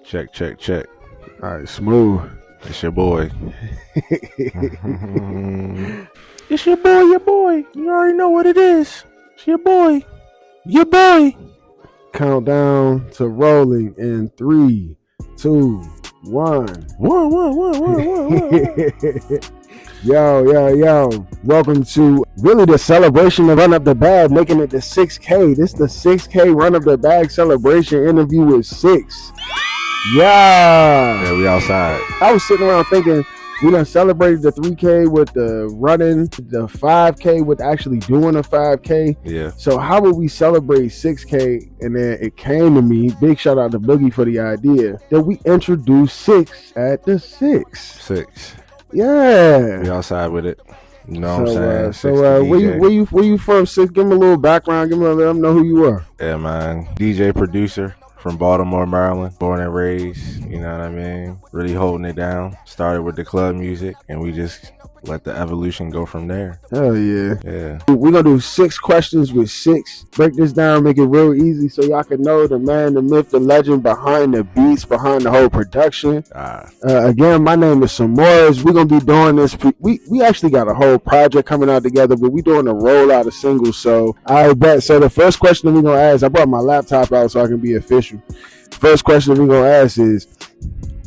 Check, check, check. All right, smooth. It's your boy. It's your boy. You already know what it is. It's your boy. Countdown to rolling in 3, 2, 1. Yo. Welcome to really the celebration of Run Up the Bag, making it the 6K. This is the 6K Run Up the Bag celebration interview with Six. Yeah, we outside. I was sitting around thinking, we done celebrated the 3K with the running, the 5K with actually doing a 5K. Yeah. So how would we celebrate 6K? And then it came to me, big shout out to Boogie for the idea, that we introduce Six at the 6. 6. Yeah. We outside with it. You know what I'm saying? So where you from, Six? Give me a little background. Let them know who you are. Yeah, man. DJ producer from Baltimore, Maryland. Born and raised. You know what I mean? Really holding it down. Started with the club music, and we just let the evolution go from there. Hell yeah. Yeah. We're going to do 6 questions with Six. Break this down, make it real easy so y'all can know the man, the myth, the legend behind the beats, behind the whole production. Again, my name is Samores. We're going to be doing this. We actually got a whole project coming out together, but we're doing a rollout of singles. So I bet. So the first question we're going to ask, I brought my laptop out so I can be official. First question we're going to ask is,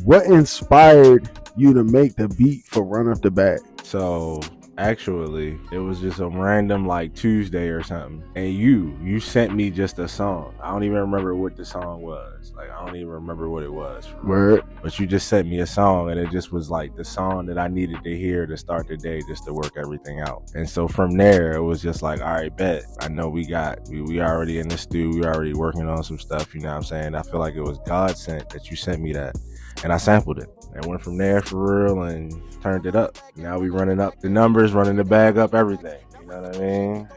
what inspired you to make the beat for Run Up the Bag? So actually, it was just a random like Tuesday or something, and you sent me just a song. I don't even remember what the song was. Like, I don't even remember what it was. Word. But you just sent me a song, and it just was like the song that I needed to hear to start the day, just to work everything out. And so from there, it was just like, all right, bet. I know we already in the stew. We already working on some stuff. You know what I'm saying? I feel like it was God sent that you sent me that. And I sampled it and went from there for real and turned it up. Now we running up the numbers, running the bag up, everything. You know what I mean?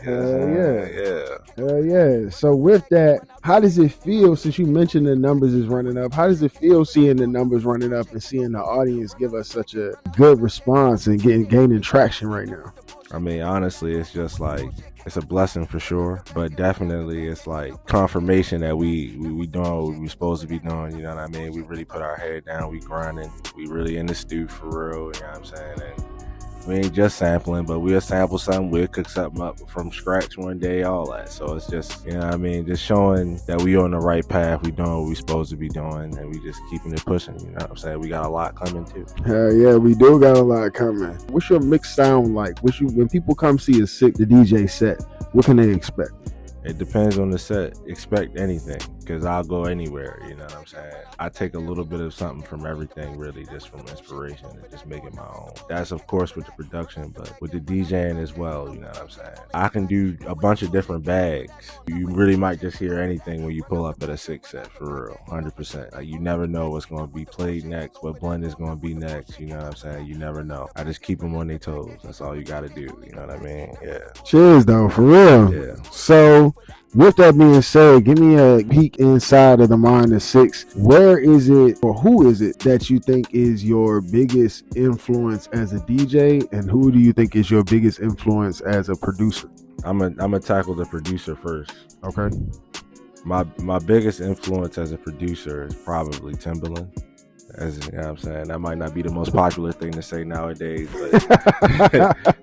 Hell yeah. So with that, how does it feel, since you mentioned the numbers is running up, how does it feel seeing the numbers running up and seeing the audience give us such a good response and gaining traction right now? I mean, honestly, it's just like, it's a blessing for sure, but definitely it's like confirmation that we doing what we supposed to be doing. You know what I mean? We really put our head down, we grinding, we really in the stew for real. You know what I'm saying? And we ain't just sampling, but we'll sample something, we'll cook something up from scratch one day, all that. So it's just, you know what I mean, just showing that we on the right path, we doing what we supposed to be doing, and we just keeping it pushing. You know what I'm saying? We got a lot coming too. Hell yeah, we do got a lot coming. What's your mix sound like? When people come see the DJ set, what can they expect? It depends on the set. Expect anything, because I'll go anywhere, you know what I'm saying? I take a little bit of something from everything, really, just from inspiration, and just make it my own. That's, of course, with the production, but with the DJing as well, you know what I'm saying? I can do a bunch of different bags. You really might just hear anything when you pull up at a 6 set, for real, 100%. Like, you never know what's going to be played next, what blend is going to be next, you know what I'm saying? You never know. I just keep them on their toes. That's all you got to do, you know what I mean? Yeah. Cheers, though, for real. Yeah. So, with that being said, give me a peek inside of the mind of Six. Where is it, or who is it that you think is your biggest influence as a DJ, and who do you think is your biggest influence as a producer? I'm gonna tackle the producer first. Okay. My biggest influence as a producer is probably Timbaland. As you know what I'm saying, that might not be the most popular thing to say nowadays, but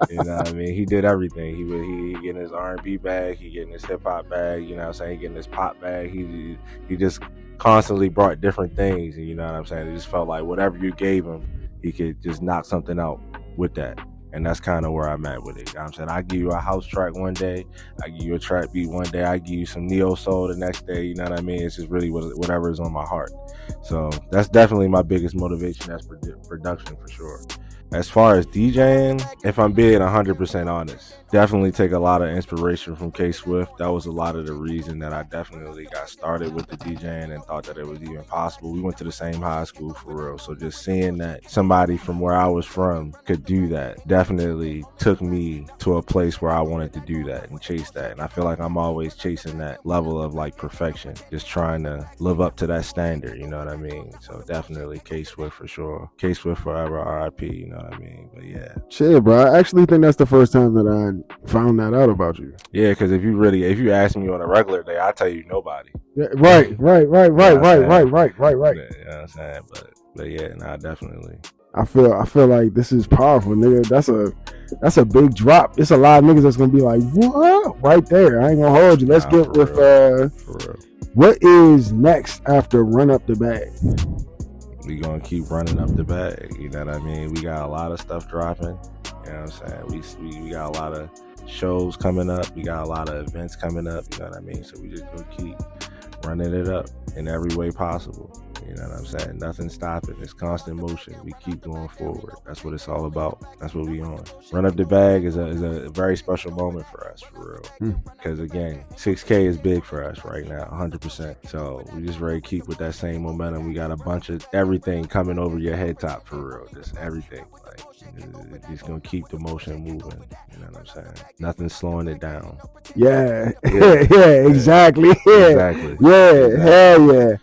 you know what I mean, he did everything. He getting his R&B bag, he getting his hip hop bag, you know what I'm saying, he getting his pop bag. He just constantly brought different things, and you know what I'm saying, it just felt like whatever you gave him, he could just knock something out with that. And that's kind of where I'm at with it. You know what I'm saying? I give you a house track one day, I give you a trap beat one day, I give you some neo soul the next day, you know what I mean? It's just really whatever is on my heart. So that's definitely my biggest motivation. That's production for sure. As far as DJing, if I'm being 100% honest, definitely take a lot of inspiration from K-Swift. That was a lot of the reason that I definitely got started with the DJing and thought that it was even possible. We went to the same high school for real. So just seeing that somebody from where I was from could do that definitely took me to a place where I wanted to do that and chase that. And I feel like I'm always chasing that level of like perfection, just trying to live up to that standard, you know what I mean? So definitely K-Swift for sure. K-Swift forever, RIP, you know what I mean? But yeah. Shit, bro. I actually think that's the first time that I found that out about you. Yeah, because if you ask me on a regular day, I tell you nobody. Yeah, right. You know what I'm saying? But yeah, nah, definitely. I feel like this is powerful, nigga. That's a big drop. It's a lot of niggas that's gonna be like, what? Right there. I ain't gonna hold you. Let's get with for real. What is next after Run Up the Bag? We gonna keep running up the bag. You know what I mean? We got a lot of stuff dropping. You know what I'm saying? We got a lot of shows coming up. We got a lot of events coming up. You know what I mean? So we just gonna keep running it up in every way possible. You know what I'm saying? Nothing stopping. It's constant motion. We keep going forward. That's what it's all about. That's what we on. Run Up the Bag is a very special moment for us, for real. Because again, 6K is big for us right now, 100%. So we just ready to keep with that same momentum. We got a bunch of everything coming over your head top, for real. Just everything. Like, just gonna keep the motion moving. You know what I'm saying? Nothing's slowing it down. Yeah, exactly. Yeah, exactly. Yeah, exactly. Hell yeah.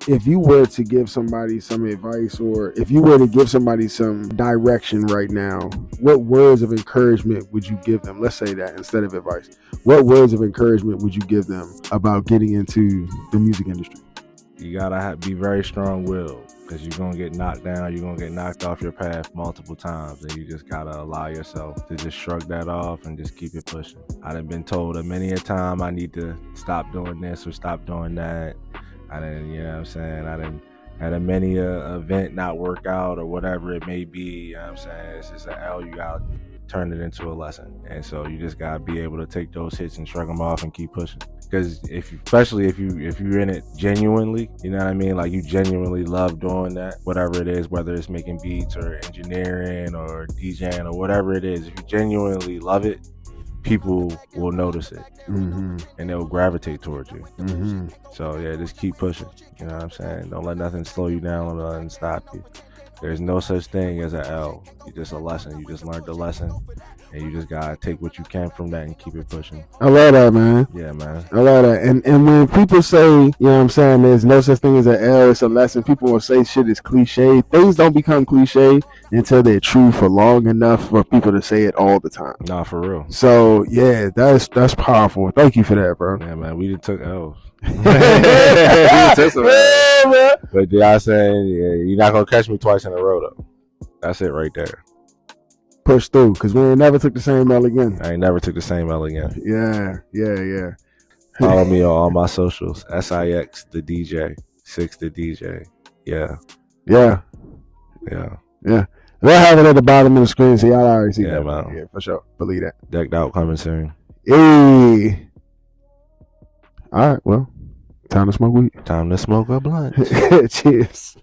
If you were to give somebody some advice, or if you were to give somebody some direction right now, what words of encouragement would you give them? Let's say that instead of advice. What words of encouragement would you give them about getting into the music industry? You gotta be very strong-willed, because you're gonna get knocked down, you're gonna get knocked off your path multiple times, and you just gotta allow yourself to just shrug that off and just keep it pushing. I done been told a many a time I need to stop doing this or stop doing that. I didn't, you know what I'm saying? I didn't had a many event not work out or whatever it may be. You know what I'm saying? It's just an L. You gotta turn it into a lesson, and so you just gotta be able to take those hits and shrug them off and keep pushing. Because especially if you're in it genuinely, you know what I mean? Like you genuinely love doing that, whatever it is, whether it's making beats or engineering or DJing or whatever it is. If you genuinely love it, people will notice it, and they'll gravitate towards you. So yeah, just keep pushing. You know what I'm saying? Don't let nothing slow you down or nothing stop you. There's no such thing as an L. It's just a lesson. You just learned the lesson, and you just gotta take what you can from that and keep it pushing. I love that, man. Yeah, man. I love that. And when people say, you know what I'm saying, there's no such thing as an L, it's a lesson, people will say shit is cliche. Things don't become cliche until they're true for long enough for people to say it all the time. Nah, for real. So yeah, that's powerful. Thank you for that, bro. Yeah, man. We just took L's. But yeah, I saying, yeah, you're not gonna catch me twice in a row though. That's it right there. Push through, because we ain't never took the same L again. I ain't never took the same L again. Yeah. Follow me on all my socials. SIX the DJ, 6 the DJ. Yeah. We'll have it at the bottom of the screen, so y'all already see that. Man. Yeah, for sure. Believe that. Decked out coming soon. Hey. All right, well, time to smoke weed. Time to smoke a blunt. Cheers.